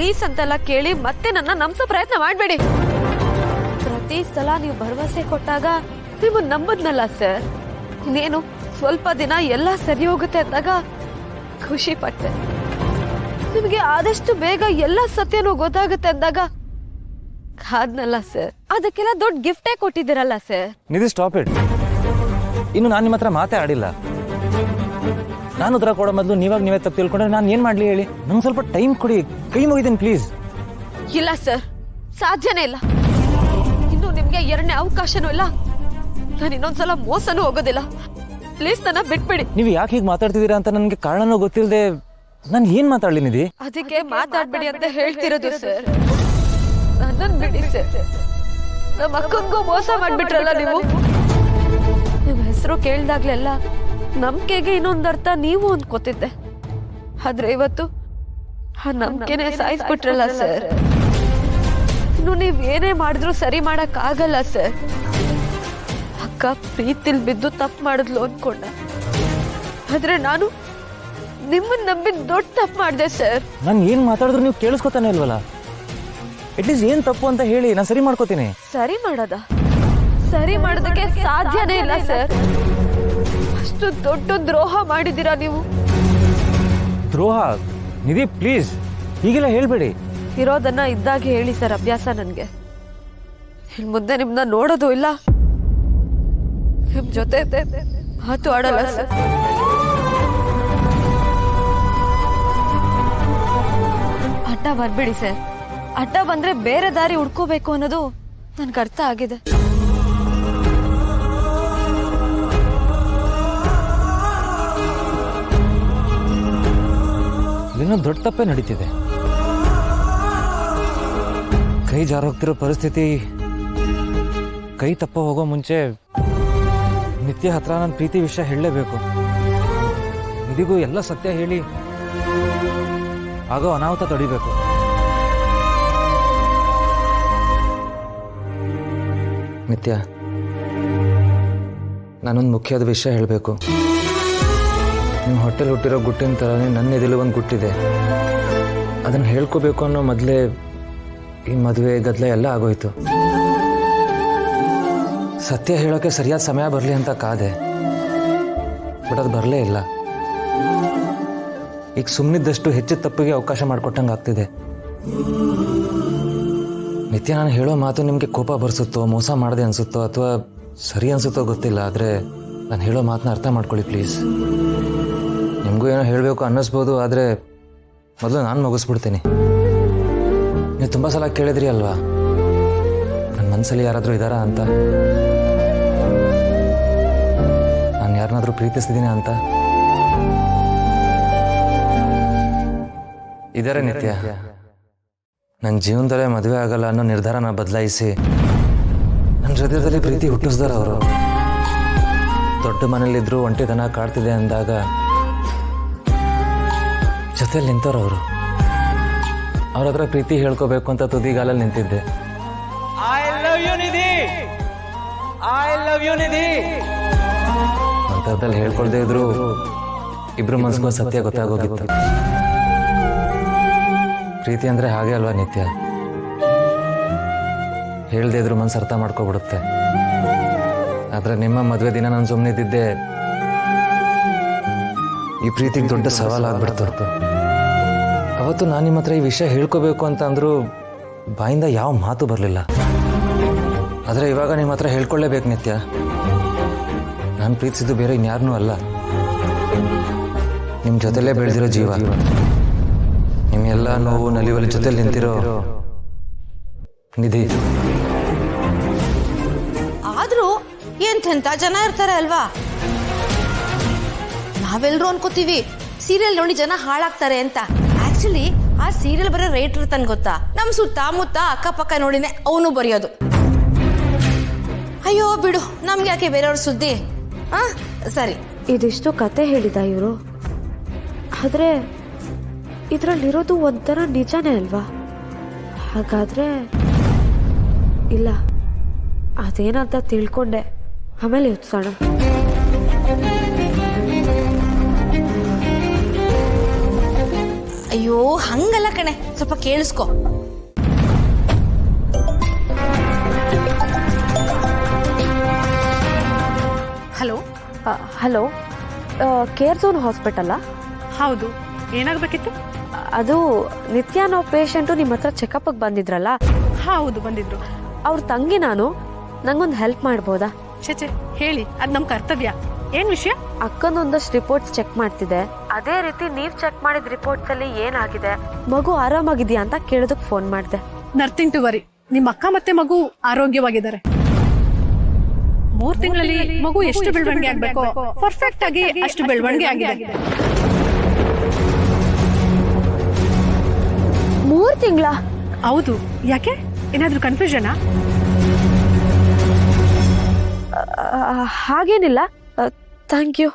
Please ಅಂತೆಲ್ಲ ಕೇಳಿ ಮತ್ತೆ ನನ್ನ ನಂಬಿಸೋ ಪ್ರಯತ್ನ ಮಾಡಬೇಡಿ. ಪ್ರತಿ ಸಲ ನೀವು ಭರವಸೆ ಕೊಟ್ಟಾಗ ನೀವು ನಂಬದ್ನಲ್ಲ ಸರ್. ಇನ್ನೇನು ಸ್ವಲ್ಪ ದಿನ ಎಲ್ಲ ಸರಿ ಹೋಗುತ್ತೆ ಅಂದಾಗ ಖುಷಿ ಪಟ್ಟೆ. ನಿಮಗೆ ಆದಷ್ಟು ಬೇಗ ಎಲ್ಲ ಸತ್ಯನೂ ಗೊತ್ತಾಗುತ್ತೆ ಅಂದಾಗ ಕಾದ್ನಲ್ಲ ಸರ್. ಅದಕ್ಕೆಲ್ಲ ದೊಡ್ಡ ಗಿಫ್ಟೇ ಕೊಟ್ಟಿದ್ದೀರಲ್ಲ ಸರ್. Nidhi stop it. ಇನ್ನು ನಾನು ನಿಮ್ಮ ಹತ್ರ ಮಾತೇ ಆಡಿಲ್ಲ. ನಾನು ಉತ್ತರ ಕೊಡೋ ಮೊದಲು ನೀವೇ ತಪ್ಪು ತಿಳ್ಕೊಂಡ್ರೆ ನಾನು ಏನ್ ಮಾಡ್ಲಿ ಹೇಳಿ? ನಂಗೆ ಸ್ವಲ್ಪ ಟೈಮ್ ಕೊಡಿ, ಕೈ ಮುಗಿದೀನಿ ಪ್ಲೀಸ್. ಇಲ್ಲ ಸರ್, ಸಾಧ್ಯನೇ ಇಲ್ಲ. ಇನ್ನು ನಿಮ್ಗೆ ಎರಡನೇ ಅವಕಾಶನೂ ಇಲ್ಲ. ನಾನು ಇನ್ನೊಂದ್ಸಲ ಮೋಸನೂ ಹೋಗೋದಿಲ್ಲ. ಪ್ಲೀಸ್ ನನ್ನ ಬಿಟ್ಬಿಡಿ. ನೀವು ಯಾಕೆ ಹೀಗೆ ಮಾತಾಡ್ತಿದ್ದೀರಾ ಅಂತ ನನಗೆ ಕಾರಣನೂ ಗೊತ್ತಿಲ್ಲದೆ ನಾನು ಏನ್ ಮಾತಾಡ್ಲಿ ನಿಧಿ? ಅದಕ್ಕೆ ಮಾತಾಡ್ಬೇಡಿ ಅಂತ ಹೇಳ್ತಿರೋದು ಸರ್. ನನ್ನನ್ ಬಿಡಿ ಸರ್. ನಮ್ಮ ಅಕ್ಕನ್ಗೂ ಮೋಸ ಮಾಡ್ಬಿಟ್ರಲ್ಲ ನೀವು. ನಿಮ್ಮ ಹೆಸರು ಕೇಳ್ದಾಗ್ಲೆಲ್ಲ ನಂಬಿಕೆಗೆ ಇನ್ನೊಂದರ್ಥ ನೀವು ಅಂದ್ಕೋತಿದ್ದೆ. ಆದ್ರೆ ಇವತ್ತು ಆ ನಂಬಿಕೆನೆ ಸಾಯಿಸ್ಬಿಟ್ರಲ್ಲ ಸರ್. ಇನ್ನು ನೀವ್ ಏನೇ ಮಾಡಿದ್ರು ಸರಿ ಮಾಡಕ್ ಆಗಲ್ಲ ಸರ್. ಅಕ್ಕ ಪ್ರೀತಿಲ್ ಬಿದ್ದು ತಪ್ಪು ಮಾಡಿದ್ಲು ಅನ್ಕೊಂಡೆ. ಆದ್ರೆ ನಾನು ನಿಮ್ಮನ್ನ ನಂಬಿದ್ ದೊಡ್ಡ ತಪ್ಪು ಮಾಡಿದೆ ಸರ್. ನಾನು ಏನ್ ಮಾತಾಡಿದ್ರು ನೀವು ಕೇಳಿಸ್ಕೊತಾನೆ ಇಲ್ವಲ್ಲ? ಅಟ್ಲೀಸ್ಟ್ ಏನ್ ತಪ್ಪು ಅಂತ ಹೇಳಿ, ನಾನು ಸರಿ ಮಾಡ್ಕೋತೀನಿ. ಸರಿ ಮಾಡೋದ? ಸರಿ ಮಾಡೋದಕ್ಕೆ ಸಾಧ್ಯನೇ ಇಲ್ಲ ಸರ್. ಅಷ್ಟು ದೊಡ್ಡ ದ್ರೋಹ ಮಾಡಿದ್ದೀರಾ ನೀವು. ದ್ರೋಹ? ನಿಧಿ ಪ್ಲೀಸ್ ಹೀಗೆಲ್ಲ ಹೇಳ್ಬೇಡಿ. ಇರೋದನ್ನ ಇದ್ದಾಗೆ ಹೇಳಿ ಸರ್. ಅಭ್ಯಾಸ ನನ್ಗೆ. ಇನ್ ಮುಂದೆ ನಿಮ್ನ ನೋಡೋದು ಇಲ್ಲ, ನಿಮ್ ಜೊತೆ ಮಾತು ಆಡಲ್ಲ ಸರ್. ಅಡ್ಡ ಬರ್ಬೇಡಿ ಸರ್. ಅಡ್ಡ ಬಂದ್ರೆ ಬೇರೆ ದಾರಿ ಹುಡ್ಕೋಬೇಕು ಅನ್ನೋದು ನನ್ಗೆ ಅರ್ಥ ಆಗಿದೆ. ಏನೋ ದೊಡ್ಡ ತಪ್ಪೇ ನಡೀತಿದೆ. ಕೈ ಜಾರೋಗ್ತಿರೋ ಪರಿಸ್ಥಿತಿ. ಕೈ ತಪ್ಪ ಹೋಗೋ ಮುಂಚೆ ನಿತ್ಯ ಹತ್ರ ನನ್ನ ಪ್ರೀತಿ ವಿಷಯ ಹೇಳಲೇಬೇಕು. ನಿಧಿಗೂ ಎಲ್ಲ ಸತ್ಯ ಹೇಳಿ ಆಗೋ ಅನಾಹುತ ತಡಿಬೇಕು. ನಿತ್ಯ, ನಾನೊಂದು ಮುಖ್ಯವಾದ ವಿಷಯ ಹೇಳಬೇಕು. ನಿಮ್ಮ ಹೊಟ್ಟೆಲಿ ಹುಟ್ಟಿರೋ ಗುಟ್ಟಿನ ಥರನೇ ನನ್ನ ಎದೆಲು ಒಂದು ಗುಟ್ಟಿದೆ. ಅದನ್ನು ಹೇಳ್ಕೋಬೇಕು ಅನ್ನೋ ಮೊದಲೇ ಈ ಮದುವೆ ಗದ್ದಲ ಎಲ್ಲ ಆಗೋಯ್ತು. ಸತ್ಯ ಹೇಳೋಕ್ಕೆ ಸರಿಯಾದ ಸಮಯ ಬರಲಿ ಅಂತ ಕಾದೆ, ಬಟ್ ಅದು ಬರಲೇ ಇಲ್ಲ. ಈಗ ಸುಮ್ಮನಿದ್ದಷ್ಟು ಹೆಚ್ಚು ತಪ್ಪಿಗೆ ಅವಕಾಶ ಮಾಡಿಕೊಟ್ಟಂಗೆ ಆಗ್ತಿದೆ. ನಿತ್ಯ, ನಾನು ಹೇಳೋ ಮಾತು ನಿಮಗೆ ಕೋಪ ಬರ್ಸುತ್ತೋ, ಮೋಸ ಮಾಡದೆ ಅನಿಸುತ್ತೋ ಅಥವಾ ಸರಿ ಅನಿಸುತ್ತೋ ಗೊತ್ತಿಲ್ಲ. ಆದರೆ ನಾನು ಹೇಳೋ ಮಾತನ್ನ ಅರ್ಥ ಮಾಡ್ಕೊಳ್ಳಿ ಪ್ಲೀಸ್. ನಿಮಗೂ ಏನೋ ಹೇಳಬೇಕು ಅನ್ನಿಸ್ಬೋದು, ಆದರೆ ಮೊದಲು ನಾನು ಮುಗಿಸ್ಬಿಡ್ತೀನಿ. ನೀವು ತುಂಬ ಸಲ ಕೇಳಿದ್ರಿ ಅಲ್ವಾ, ನನ್ನ ಮನಸ್ಸಲ್ಲಿ ಯಾರಾದರೂ ಇದ್ದಾರಾ ಅಂತ, ನಾನು ಯಾರನ್ನಾದರೂ ಪ್ರೀತಿಸ್ತಿದ್ದೀನಿ ಅಂತ. ಇದ್ದಾರೆ ನಿತ್ಯ. ನನ್ನ ಜೀವನದಲ್ಲೇ ಮದುವೆ ಆಗಲ್ಲ ಅನ್ನೋ ನಿರ್ಧಾರನ ಬದಲಾಯಿಸಿ ನನ್ನ ಹೃದಯದಲ್ಲಿ ಪ್ರೀತಿ ಹುಟ್ಟಿಸ್ದಾರ ಅವರು. ದೊಡ್ಡ ಮನೇಲಿದ್ರು ಒಂಟಿತನ ಕಾಡ್ತಿದೆ ಅಂದಾಗ ಜೊತೆಲಿ ನಿಂತವ್ರು ಅವರು. ಅವ್ರ ಹತ್ರ ಪ್ರೀತಿ ಹೇಳ್ಕೋಬೇಕು ಅಂತ ತುದಿಗಾಲಲ್ಲಿ ನಿಂತಿದ್ದೆ. ಅಂತರದಲ್ಲಿ ಹೇಳ್ಕೊಳ್ದೇ ಇದ್ರು ಇಬ್ರು ಮನ್ಸ್ಗೂ ಸತ್ಯ ಗೊತ್ತಾಗೋಗಿತ್ತು. ಪ್ರೀತಿ ಅಂದ್ರೆ ಹಾಗೆ ಅಲ್ವಾ ನಿತ್ಯ? ಹೇಳ್ದೇ ಇದ್ರು ಮನ್ಸು ಅರ್ಥ ಮಾಡ್ಕೊಬಿಡುತ್ತೆ. ಆದ್ರೆ ನಿಮ್ಮ ಮದುವೆ ದಿನ ನಾನು ಸುಮ್ಮನಿದ್ದೆ ಈ ಪ್ರೀತಿಗೆ ದೊಡ್ಡ ಸವಾಲಾಗ್ಬಿಡ್ತು. ಅವತ್ತು ನಾನು ನಿಮ್ಮ ಹತ್ರ ಈ ವಿಷಯ ಹೇಳ್ಕೋಬೇಕು ಅಂತ ಅಂದ್ರೂ ಬಾಯಿಂದ ಯಾವ ಮಾತು ಬರಲಿಲ್ಲ. ಆದರೆ ಇವಾಗ ನಿಮ್ಮ ಹತ್ರ ಹೇಳ್ಕೊಳ್ಳೇಬೇಕು ನಿತ್ಯ. ನಾನು ಪ್ರೀತಿಸಿದ್ದು ಬೇರೆ ಇನ್ಯಾರನ್ನೂ ಅಲ್ಲ, ನಿಮ್ಮ ಜೊತೆಲೇ ಬೆಳೆದಿರೋ ಜೀವ. ನಿಮ್ಮೆಲ್ಲ ನೋವು ನಲಿವಲ್ಲಿ ಜೊತೆಲಿ ನಿಂತಿರೋ ನಿಧಿ. ಆದ್ರೂ ಎಂತೆಂತ ಜನ ಇರ್ತಾರೆ ಅಲ್ವಾ? ನಾವೆಲ್ಲರೂ ಅನ್ಕೋತೀವಿ ಸೀರಿಯಲ್ ನೋಡಿ ಜನ ಹಾಳಾಗ್ತಾರೆ ಅಂತ. ಆಕ್ಚುಲಿ ಆ ಸೀರಿಯಲ್ ಬರೋ ರೇಟ್ ಇರ್ತಾನೆ ಗೊತ್ತಾ? ನಮ್ ಸುತ್ತಮುತ್ತ ಅಕ್ಕಪಕ್ಕ ನೋಡಿನೇ ಅವನು ಬರೆಯೋದು. ಅಯ್ಯೋ ಬಿಡು, ನಮ್ಗೆ ಯಾಕೆ ಬೇರೆಯವ್ರ ಸುದ್ದಿ. ಸರಿ, ಇದಿಷ್ಟು ಕತೆ ಹೇಳಿದ ಇವರು. ಆದ್ರೆ ಇದ್ರಲ್ಲಿರೋದು ಒಂಥರ ನಿಜಾನೇ ಅಲ್ವಾ? ಹಾಗಾದ್ರೆ ಇಲ್ಲ, ಅದೇನಂತ ತಿಳ್ಕೊಂಡೆ, ಆಮೇಲೆ ಯೋಚಿಸೋಣ. ಅಯ್ಯೋ ಅಯ್ಯೋ ಹಂಗಲ್ಲ ಕಣೆ, ಸ್ವಲ್ಪ ಕೇಳಿಸ್ಕೊ. ಹಲೋ. ಹಲೋ, ಕೇರ್ ಝೋನ್ ಹಾಸ್ಪಿಟಲ್ಲ? ಹೌದು, ಏನಾಗಬೇಕಿತ್ತು? ಅದು ನಿತ್ಯ ಅನ್ನೋ ಪೇಷಂಟು ನಿಮ್ಮ ಹತ್ರ ಚೆಕಪ್ಗೆ ಬಂದಿದ್ರಲ್ಲ? ಹೌದು, ಬಂದಿದ್ರು. ಅವ್ರ ತಂಗಿ ನಾನು. ನಂಗೊಂದು ಹೆಲ್ಪ್ ಮಾಡ್ಬೋದಾ? ಚೇಚೆ, ಹೇಳಿ, ಅದು ನಮ್ಮ ಕರ್ತವ್ಯ. ಏನ್ ವಿಷಯ? ಅಕ್ಕನೊಂದಷ್ಟು ರಿಪೋರ್ಟ್ಸ್ ಚೆಕ್ ಮಾಡ್ತಿದೆ. ಅದೇ ರೀತಿ ನೀವ್ ಚೆಕ್ ಮಾಡಿದ ರಿಪೋರ್ಟ್ಸ್ ಅಲ್ಲಿ ಏನಾಗಿದೆ, ಮಗು ಆರಾಮಾಗಿದ್ಯಾ ಅಂತ ಕೇಳೋದಕ್ಕೆ ಫೋನ್ ಮಾಡಿದೆ. ನಥಿಂಗ್ ಟು ವರಿ, ನಿಮ್ಮ ಅಕ್ಕ ಮತ್ತೆ ಮಗು ಆರೋಗ್ಯವಾಗಿದ್ದಾರೆ. 3 ತಿಂಗಳಲ್ಲಿ ಮಗು ಎಷ್ಟು ಬೆಳವಣಿಗೆ ಆಗ್ಬೇಕು ಪರ್ಫೆಕ್ಟ್ ಆಗಿ ಅಷ್ಟು ಬೆಳವಣಿಗೆ ಆಗಿದೆ. 3 ತಿಂಗಳ? ಹೌದು. ಯಾಕೆ, ಏನಾದ್ರೂ ಕನ್ಫ್ಯೂಷನಾ? ಹಾಗೇನಿಲ್ಲ. Thank you.